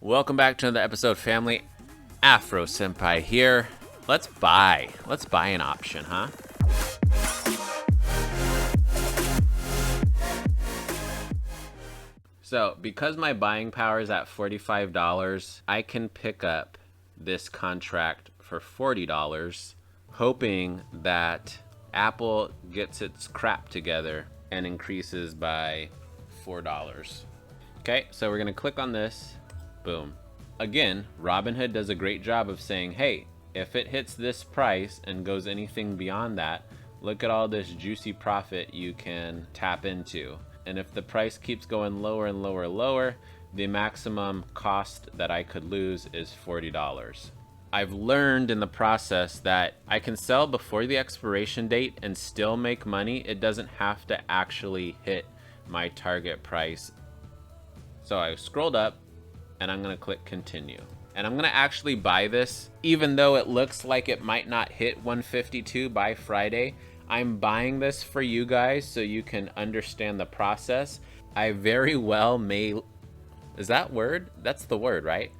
Welcome back to another episode, family. Afro Senpai here. Let's buy an option, huh? So, because my buying power is at $45, I can pick up this contract for $40, hoping that Apple gets its crap together and increases by $4. Okay, so we're gonna click on this. Boom. Again, Robinhood does a great job of saying, hey, if it hits this price and goes anything beyond that, look at all this juicy profit you can tap into. And if the price keeps going lower and lower and lower, the maximum cost that I could lose is $40. I've learned in the process that I can sell before the expiration date and still make money. It doesn't have to actually hit my target price. So I scrolled up and I'm gonna click continue. And I'm gonna actually buy this, even though it looks like it might not hit 152 by Friday. I'm buying this for you guys so you can understand the process. I very well may, is that word? That's the word, right?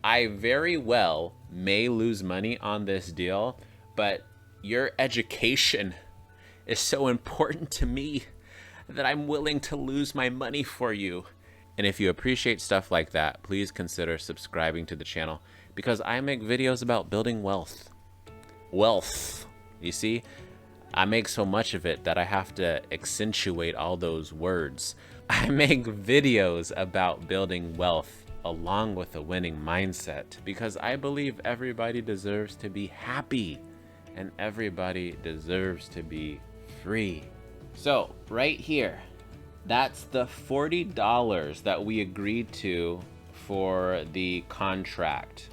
I very well may lose money on this deal, but your education is so important to me that I'm willing to lose my money for you. And if you appreciate stuff like that, please consider subscribing to the channel because I make videos about building wealth. Wealth. You see, I make so much of it that I have to accentuate all those words. I make videos about building wealth along with a winning mindset because I believe everybody deserves to be happy and everybody deserves to be free. So right here, that's the $40 that we agreed to for the contract.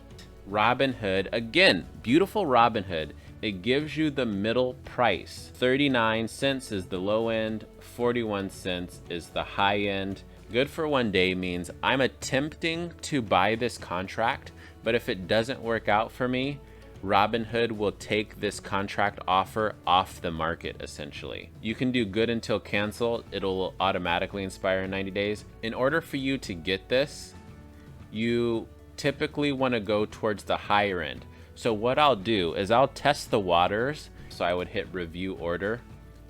Robinhood, again, beautiful Robinhood. It gives you the middle price. 39 cents is the low end, 41 cents is the high end. Good for one day means I'm attempting to buy this contract, but if it doesn't work out for me, Robinhood will take this contract offer off the market, essentially. You can do good until cancel. It'll automatically expire in 90 days. In order for you to get this, you typically want to go towards the higher end. So what I'll do is I'll test the waters. So I would hit review order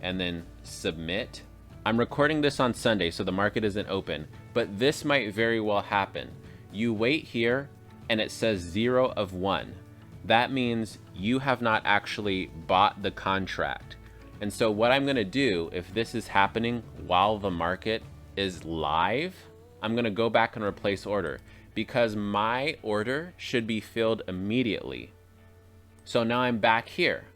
and then submit. I'm recording this on Sunday, so the market isn't open, but this might very well happen. You wait here and it says 0 of 1. That means you have not actually bought the contract. And so what I'm gonna do, if this is happening while the market is live, I'm gonna go back and replace order because my order should be filled immediately. So now I'm back here.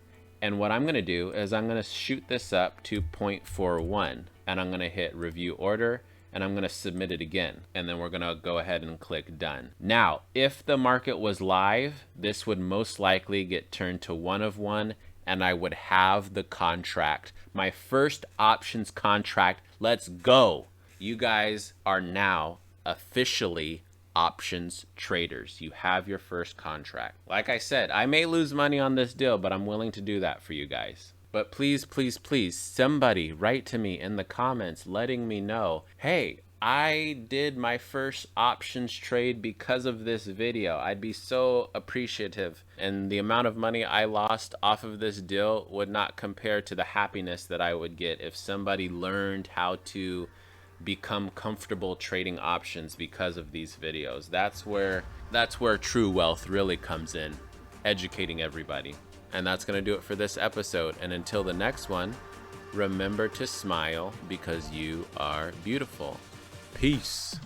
And what I'm gonna do is I'm gonna shoot this up to 0.41 and I'm gonna hit review order and I'm gonna submit it again. And then we're gonna go ahead and click done. Now, if the market was live, this would most likely get turned to 1 of 1 and I would have the contract. My first options contract, let's go. You guys are now officially options traders. You have your first contract. Like I said, I may lose money on this deal, but I'm willing to do that for you guys. But please, please, please, somebody write to me in the comments letting me know, hey, I did my first options trade because of this video. I'd be so appreciative. And the amount of money I lost off of this deal would not compare to the happiness that I would get if somebody learned how to become comfortable trading options because of these videos. That's where true wealth really comes in, educating everybody. And that's going to do it for this episode. And until the next one, remember to smile because you are beautiful. Peace.